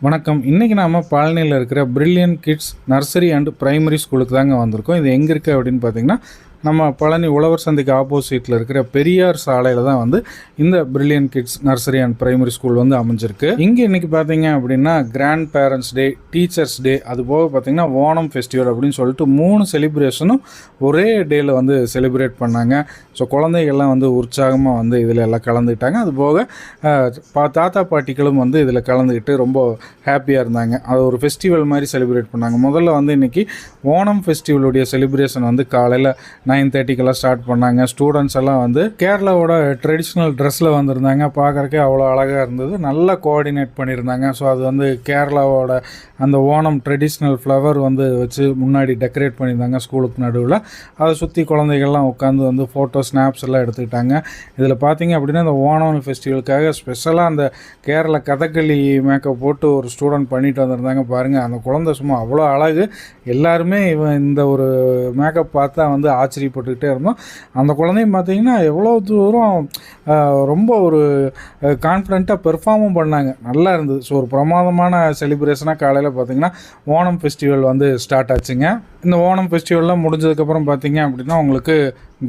வணக்கம். இன்றைக்கி நாம் பழனியில் இருக்கிற brilliant kids nursery and primary ஸ்கூலுக்கு தாங்க வந்திருக்கோம். இது எங்கே இருக்குது அப்படின்னு பார்த்திங்கன்னா, நம்ம பழனி உழவர் சந்தைக்கு ஆப்போசிட்டில் இருக்கிற பெரியார் சாலையில் தான் வந்து இந்த brilliant kids nursery and primary school வந்து அமைஞ்சிருக்கு. இங்கே இன்றைக்கி பார்த்தீங்க அப்படின்னா கிராண்ட் பேரண்ட்ஸ் டே, டீச்சர்ஸ் டே, அது போக பார்த்திங்கன்னா ஓணம் ஃபெஸ்டிவல் அப்படின்னு சொல்லிட்டு 3 செலிப்ரேஷனும் ஒரே டேயில் வந்து செலிப்ரேட் பண்ணாங்க. ஸோ குழந்தைகள்லாம் வந்து உற்சாகமாக வந்து இதில் எல்லாம் கலந்துக்கிட்டாங்க. அது போக தாத்தா பாட்டிகளும் வந்து இதில் கலந்துக்கிட்டு ரொம்ப ஹாப்பியாக இருந்தாங்க. அது ஒரு ஃபெஸ்டிவல் மாதிரி செலிப்ரேட் பண்ணாங்க. முதல்ல வந்து இன்றைக்கி ஓணம் ஃபெஸ்டிவலுடைய செலிப்ரேஷன் வந்து காலையில் 9:30 ஸ்டார்ட் பண்ணாங்க. ஸ்டூடெண்ட்ஸ் எல்லாம் வந்து கேரளாவோட ட்ரெடிஷ்னல் ட்ரெஸ்ஸில் வந்திருந்தாங்க. பார்க்குறக்கே அவ்வளோ அழகாக இருந்தது. நல்லா கோஆர்டினேட் பண்ணியிருந்தாங்க. ஸோ அது வந்து கேரளாவோட அந்த ஓணம் ட்ரெடிஷ்னல் ஃப்ளவர் வந்து வச்சு முன்னாடி டெக்கரேட் பண்ணியிருந்தாங்க ஸ்கூலுக்கு நடுவில். அதை சுற்றி குழந்தைகள்லாம் உட்காந்து வந்து ஃபோட்டோ ஸ்னாப்ஸ் எல்லாம் எடுத்துக்கிட்டாங்க. இதில் பார்த்தீங்க அப்படின்னா இந்த ஓணம் ஃபெஸ்டிவலுக்காக ஸ்பெஷலாக அந்த கேரளா கதகளி மேக்கப் போட்டு ஒரு ஸ்டூடெண்ட் பண்ணிட்டு வந்திருந்தாங்க. பாருங்கள், அந்த குழந்தை சும்மா அவ்வளோ அழகு. எல்லாருமே இந்த ஒரு மேக்கப் பார்த்தா வந்து ஆச்சரியப்பட்டுக்கிட்டே இருந்தோம். அந்த குழந்தையும் பார்த்தீங்கன்னா எவ்வளோ தூரம் ரொம்ப ஒரு கான்ஃபிடென்ட்டாக பெர்ஃபார்மும் பண்ணாங்க. நல்லா இருந்தது. ஸோ ஒரு பிரமாதமான செலிப்ரேஷனாக காலையில் பார்த்திங்கன்னா ஓணம் ஃபெஸ்டிவல் வந்து ஸ்டார்ட் ஆச்சுங்க. இந்த ஓணம் ஃபெஸ்டிவல்லாம் முடிஞ்சதுக்கப்புறம் பார்த்திங்க அப்படின்னா உங்களுக்கு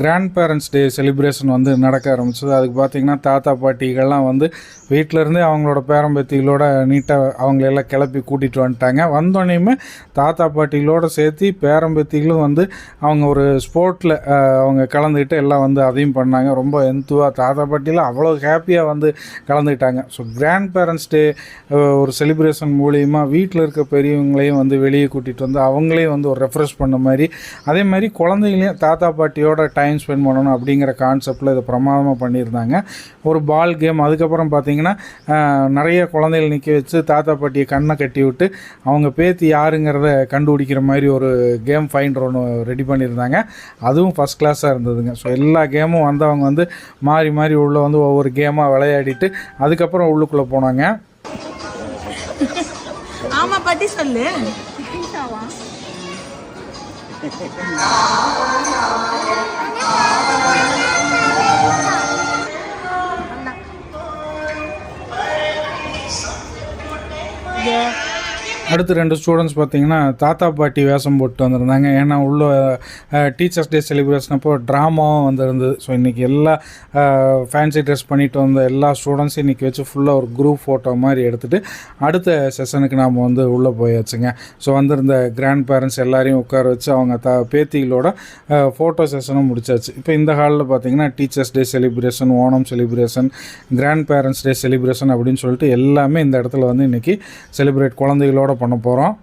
கிராண்ட் பேரண்ட்ஸ் டே செலிப்ரேஷன் வந்து நடக்க ஆரம்பிச்சது. அதுக்கு பார்த்திங்கன்னா தாத்தா பாட்டிகள்லாம் வந்து வீட்டிலேருந்தே அவங்களோட பேரம்பேத்திகளோட நீட்டாக அவங்களெல்லாம் கிளப்பி கூட்டிகிட்டு வந்துட்டாங்க. வந்தோடனேயுமே தாத்தா பாட்டிகளோடு சேர்த்து பேரம்பேத்திகளும் வந்து அவங்க ஒரு ஸ்போர்ட்டில் அவங்க கலந்துக்கிட்டு எல்லாம் வந்து அதையும் பண்ணாங்க. ரொம்ப எந்துவாக தாத்தா பாட்டிலாம் அவ்வளோ ஹாப்பியாக வந்து கலந்துக்கிட்டாங்க. ஸோ கிராண்ட் பேரண்ட்ஸ் டே ஒரு செலிப்ரேஷன் மூலிமா வீட்டில் இருக்க பெரியவங்களையும் வந்து வெளியே கூட்டிகிட்டு வந்து அவங்களையும் வந்து ஒரு ரெஃப்ரெஷ் பண்ண மாதிரி, அதே மாதிரி குழந்தைகளையும் தாத்தா பாட்டியோட டைம் ஸ்பெண்ட் பண்ணணும் அப்படிங்கிற கான்செப்டில் இதை பிரமாதமாக பண்ணியிருந்தாங்க. ஒரு பால் கேம், அதுக்கப்புறம் பார்த்திங்கன்னா நிறைய குழந்தைகள் நிற்க வச்சு தாத்தா பாட்டியை கண்ணை கட்டி விட்டு அவங்க பேத்தி யாருங்கிறத கண்டுபிடிக்கிற மாதிரி ஒரு கேம் ஃபைண்டர் ஒன்று ரெடி பண்ணியிருந்தாங்க. அதுவும் ஃபஸ்ட் கிளாஸாக இருந்ததுங்க. ஸோ எல்லா கேமும் வந்து அவங்க வந்து மாறி மாறி உள்ளே வந்து ஒவ்வொரு கேமாக விளையாடிட்டு அதுக்கப்புறம் உள்ளுக்குள்ளே போனாங்க. ஆமா பாட்டி சொல்லு. அடுத்து 2 ஸ்டூடெண்ட்ஸ் பார்த்திங்கன்னா தாத்தா பாட்டி வேஷம் போட்டு வந்திருந்தாங்க. ஏன்னா உள்ள டீச்சர்ஸ் டே செலிப்ரேஷன் அப்போ ட்ராமாவும் வந்துருந்தது. ஸோ இன்றைக்கி எல்லா ஃபேன்சி ட்ரெஸ் பண்ணிட்டு வந்த எல்லா ஸ்டூடெண்ட்ஸும் இன்றைக்கி வச்சு ஃபுல்லாக ஒரு குரூப் ஃபோட்டோ மாதிரி எடுத்துகிட்டு அடுத்த செஷனுக்கு நாம் வந்து உள்ளே போயாச்சுங்க. ஸோ வந்திருந்த கிராண்ட் பேரண்ட்ஸ் எல்லாரையும் உட்கார வச்சு அவங்க பேத்திகளோட ஃபோட்டோ செஷனும் முடிச்சாச்சு. இப்போ இந்த ஹாலில் பார்த்திங்கன்னா teachers day celebration, Onam celebration, grandparents day celebration அப்படின்னு சொல்லிட்டு எல்லாமே இந்த இடத்துல வந்து இன்றைக்கி செலிப்ரேட் குழந்தைகளோட பண்ண போகிறோம்.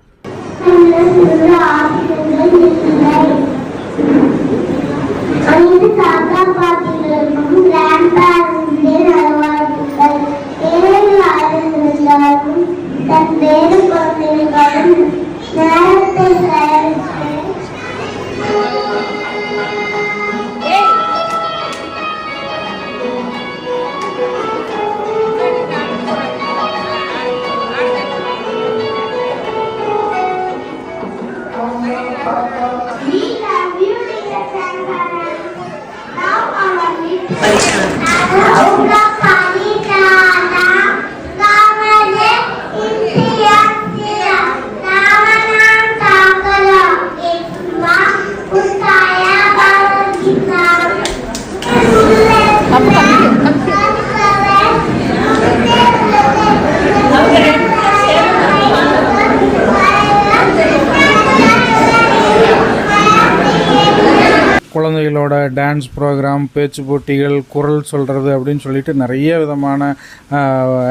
குழந்தைகளோட டான்ஸ் ப்ரோக்ராம், பேச்சு போட்டிகள், குரல் சொல்கிறது அப்படின்னு சொல்லிட்டு நிறைய விதமான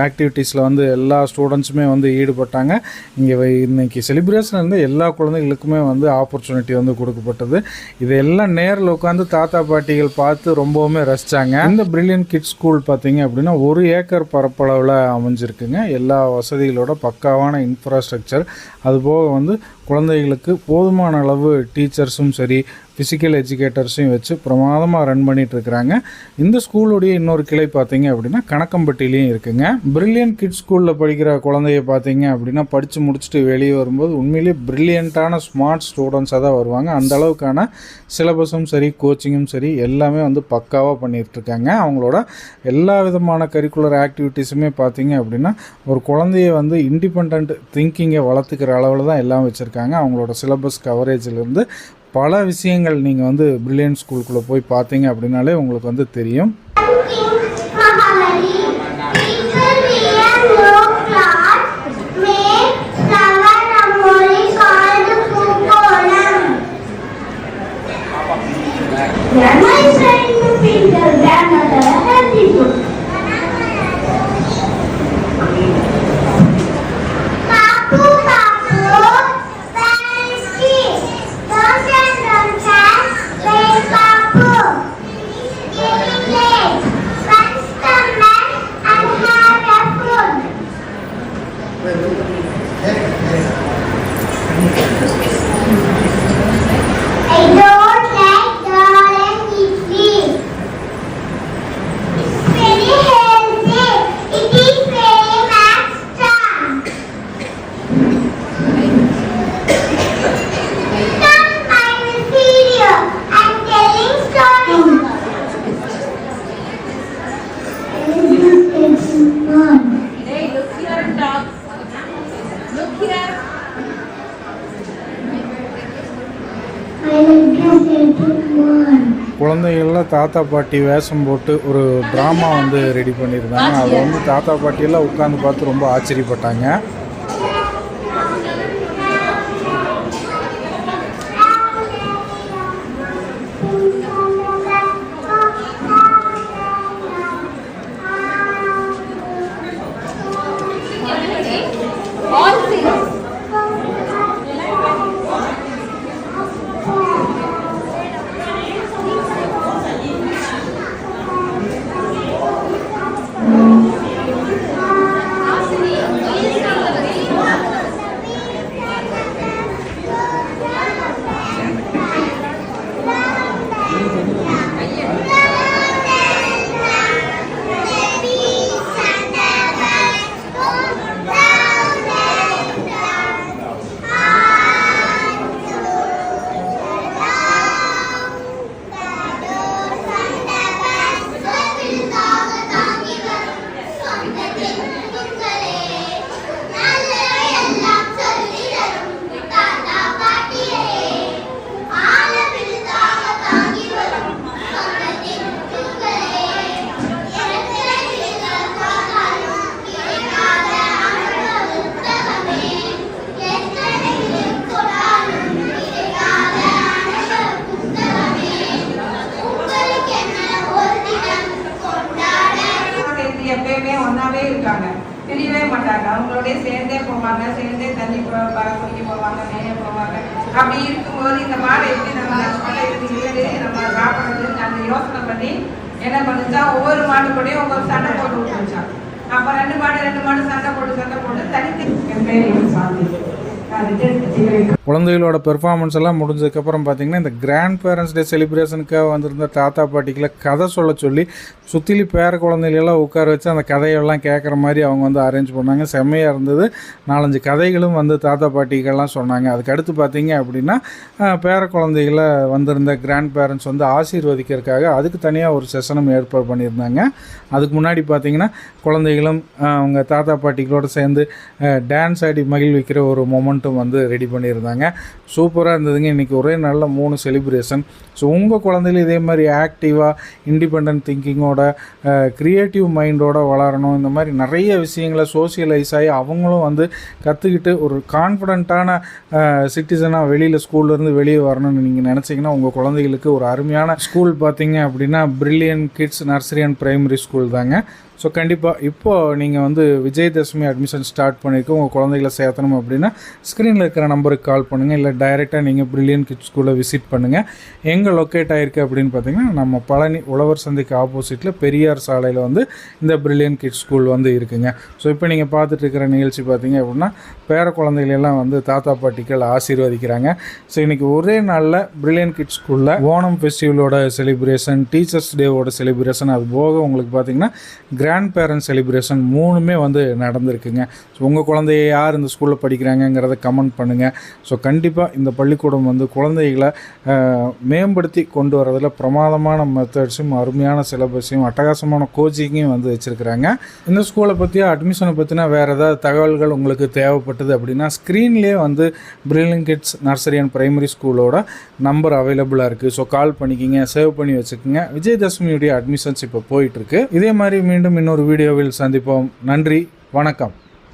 ஆக்டிவிட்டீஸில் வந்து எல்லா ஸ்டூடெண்ட்ஸுமே வந்து ஈடுபட்டாங்க. இங்கே இன்றைக்கி செலிப்ரேஷன் இருந்து எல்லா குழந்தைகளுக்குமே வந்து ஆப்பர்ச்சுனிட்டி வந்து கொடுக்கப்பட்டது. இதெல்லாம் நேரில் உட்காந்து தாத்தா பாட்டிகள் பார்த்து ரொம்பவுமே ரசித்தாங்க. இந்த பிரில்லியன்ட் கிட்ஸ் ஸ்கூல் பார்த்திங்க அப்படின்னா 1 ஏக்கர் பரப்பளவில் அமைஞ்சிருக்குங்க. எல்லா வசதிகளோட பக்காவான இன்ஃப்ராஸ்ட்ரக்சர், அதுபோக வந்து குழந்தைகளுக்கு போதுமான அளவு டீச்சர்ஸும் சரி, ஃபிசிக்கல் எஜுகேட்டர்ஸையும் வச்சு பிரமாதமாக ரன் பண்ணிகிட்ருக்குறாங்க. இந்த ஸ்கூலுடைய இன்னொரு கிளை பார்த்தீங்க அப்படின்னா கணக்கம்பட்டிலையும் இருக்குங்க. பிரில்லியன்ட் கிட்ஸ் ஸ்கூலில் படிக்கிற குழந்தைய பார்த்தீங்க அப்படின்னா படித்து முடிச்சுட்டு வெளியே வரும்போது உண்மையிலேயே பிரில்லியண்ட்டான ஸ்மார்ட் ஸ்டூடெண்ட்ஸாக தான் வருவாங்க. அந்த அளவுக்கான சிலபஸும் சரி, கோச்சிங்கும் சரி எல்லாமே வந்து பக்காவாக பண்ணிகிட்ருக்காங்க. அவங்களோட எல்லா விதமான கரிக்குலர் ஆக்டிவிட்டீஸுமே பார்த்தீங்க அப்படின்னா ஒரு குழந்தைய வந்து இண்டிபெண்ட் திங்கிங்கை வளர்த்துக்கிற அளவில் தான் எல்லாம் வச்சுருக்காங்க. அவங்களோட சிலபஸ் கவரேஜிலேருந்து பல விஷயங்கள் நீங்கள் வந்து பிரில்லியன்ட் ஸ்கூலுக்குள்ளே போய் பார்த்தீங்க அப்படின்னாலே உங்களுக்கு வந்து தெரியும். குழந்தைகள்லாம் தாத்தா பாட்டி வேஷம் போட்டு ஒரு ட்ராமா வந்து ரெடி பண்ணியிருந்தாங்க. அதை வந்து தாத்தா பாட்டியெல்லாம் உட்காந்து பார்த்து ரொம்ப ஆச்சரியப்பட்டாங்க. எப்பயுமே ஒன்றாவே இருக்காங்க, பிரியவே மாட்டாங்க. அவங்களோடய சேர்ந்தே போவாங்க, சேர்ந்தே தண்ணி குடிக்க போவாங்க, மேய போவாங்க. அப்படி இருக்கும்போது இந்த மாடை எப்படி நம்ம நம்ம சாப்பிட்றது அந்த யோசனை பண்ணி என்ன பண்ணுச்சா, ஒவ்வொரு மாடு கூடயும் ஒவ்வொரு சண்டை போட்டு விட்டுருச்சாங்க. அப்போ ரெண்டு மாடு சண்டை போட்டு தனித்து என் பேர் சாந்தி. குழந்தைகளோட பெர்ஃபார்மன்ஸ் எல்லாம் முடிஞ்சதுக்கப்புறம் பார்த்திங்கன்னா இந்த கிராண்ட் பேரண்ட்ஸ் டே செலிப்ரேஷனுக்காக வந்திருந்த தாத்தா பாட்டிகளை கதை சொல்ல சொல்லி சுற்றிலி பேர குழந்தைகளெல்லாம் உட்கார வச்சு அந்த கதையெல்லாம் கேட்குற மாதிரி அவங்க வந்து அரேஞ்ச் பண்ணாங்க. செம்மையாக இருந்தது. 4-5 கதைகளும் வந்து தாத்தா பாட்டிகள்லாம் சொன்னாங்க. அதுக்கு அடுத்து பார்த்திங்க அப்படின்னா பேர குழந்தைகளை வந்திருந்த கிராண்ட் பேரண்ட்ஸ் வந்து ஆசீர்வதிக்கிறதுக்காக அதுக்கு தனியாக ஒரு செஷனும் ஏற்பாடு பண்ணியிருந்தாங்க. அதுக்கு முன்னாடி பார்த்திங்கன்னா குழந்தைகளும் அவங்க தாத்தா பாட்டிகளோடு சேர்ந்து டான்ஸ் ஆடி மகிழ்விக்கிற ஒரு மொமெண்ட்டும் வந்து ரெடி பண்ணியிருந்தாங்க. சூப்பராக இருந்ததுங்க. இன்றைக்கி ஒரே நல்ல 3 செலிப்ரேஷன். ஸோ உங்கள் குழந்தைகள் இதே மாதிரி ஆக்டிவாக இண்டிபெண்ட் திங்கிங்கோட க்ரியேட்டிவ் மைண்டோட வளரணும். இந்த மாதிரி நிறைய விஷயங்களை சோசியலைஸ் ஆகி அவங்களும் வந்து கற்றுக்கிட்டு ஒரு கான்ஃபிடென்ட்டான சிட்டிசனாக வெளியில் ஸ்கூல்லேருந்து வெளியே வரணும்னு நீங்கள் நினச்சிங்கன்னா உங்கள் குழந்தைகளுக்கு ஒரு அருமையான ஸ்கூல் பார்த்தீங்க அப்படின்னா brilliant kids nursery and primary school தாங்க. ஸோ கண்டிப்பாக இப்போது நீங்கள் வந்து விஜயதசமி அட்மிஷன் ஸ்டார்ட் பண்ணியிருக்கோம், உங்கள் குழந்தைகளை சேர்த்தணும் அப்படின்னா ஸ்க்ரீனில் இருக்கிற நம்பருக்கு கால் பண்ணுங்கள், இல்லை டைரெக்டாக நீங்கள் பிரில்லியன் கிட்ஸ் ஸ்கூலை விசிட் பண்ணுங்கள். எங்கே லொக்கேட் ஆகிருக்கு அப்படின்னு பார்த்தீங்கன்னா நம்ம பழனி உழவர் சந்தைக்கு ஆப்போசிட்டில் பெரியார் சாலையில் வந்து இந்த பிரில்லியன் கிட்ஸ் ஸ்கூல் வந்து இருக்குங்க. ஸோ இப்போ நீங்கள் பார்த்துட்டு இருக்கிற நிகழ்ச்சி பார்த்தீங்க அப்படின்னா பேர குழந்தைகளெல்லாம் வந்து தாத்தா பாட்டிகள் ஆசீர்வதிக்கிறாங்க. ஸோ இன்றைக்கி ஒரே நாளில் பிரில்லியன் கிட்ஸ் ஸ்கூலில் ஓணம் ஃபெஸ்டிவலோட செலிப்ரேஷன், டீச்சர்ஸ் டேவோட செலிப்ரேஷன், அது போக உங்களுக்கு பார்த்திங்கன்னா கிராண்ட் பேரண்ட்ஸ் செலிப்ரேஷன் 3மே வந்து நடந்திருக்குங்க. ஸோ உங்கள் குழந்தைய யார் இந்த ஸ்கூலில் படிக்கிறாங்கங்கிறத கமெண்ட் பண்ணுங்கள். ஸோ கண்டிப்பாக இந்த பள்ளிக்கூடம் வந்து குழந்தைகளை மேம்படுத்தி கொண்டு வரதில் பிரமாதமான மெத்தட்ஸும் அருமையான சிலபஸையும் அட்டகாசமான கோச்சிங்கையும் வந்து வச்சுருக்கிறாங்க. இந்த ஸ்கூலை பற்றியா அட்மிஷனை பற்றினா வேறு ஏதாவது தகவல்கள் உங்களுக்கு தேவைப்பட்டது அப்படின்னா ஸ்க்ரீன்லேயே வந்து brilliant kids nursery and primary ஸ்கூலோட நம்பர் அவைலபிளாக இருக்குது. ஸோ கால் பண்ணிக்கிங்க, சேவ் பண்ணி வச்சுக்கோங்க. விஜயதசமியுடைய அட்மிஷன்ஸ் இப்போ போயிட்டுருக்கு. இதே மாதிரி மீண்டும் இன்னொரு வீடியோவில் சந்திப்போம். நன்றி, வணக்கம்.